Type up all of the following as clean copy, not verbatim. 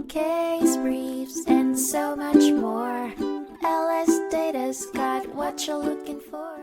case briefs, and so much more. LSData's got what you're looking for.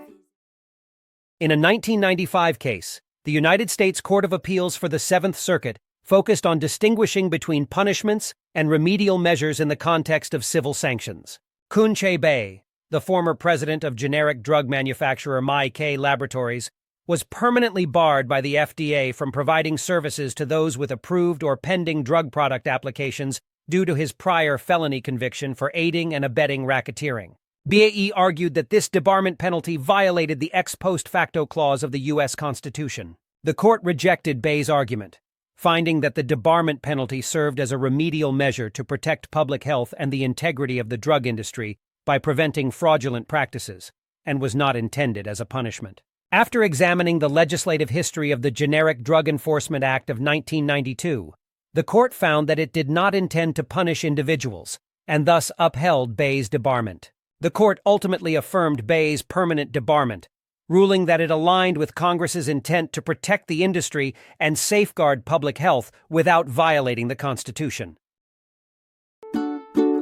In a 1995 case, the United States Court of Appeals for the Seventh Circuit focused on distinguishing between punishments and remedial measures in the context of civil sanctions. Kun Chae Bae, the former president of generic drug manufacturer My Laboratories, was permanently barred by the FDA from providing services to those with approved or pending drug product applications due to his prior felony conviction for aiding and abetting racketeering. BAE argued that this debarment penalty violated the Ex Post Facto Clause of the U.S. Constitution. The court rejected Bae's argument, finding that the debarment penalty served as a remedial measure to protect public health and the integrity of the drug industry by preventing fraudulent practices, and was not intended as a punishment. After examining the legislative history of the Generic Drug Enforcement Act of 1992, the court found that it did not intend to punish individuals, and thus upheld Bae's debarment. The court ultimately affirmed Bae's permanent debarment, ruling that it aligned with Congress's intent to protect the industry and safeguard public health without violating the Constitution.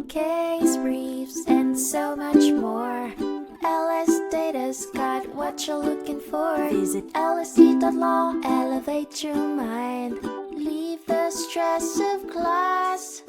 Case briefs, and so much more. LSData's got what you're looking for. Visit lsd.law, elevate your mind. Leave the stress of class.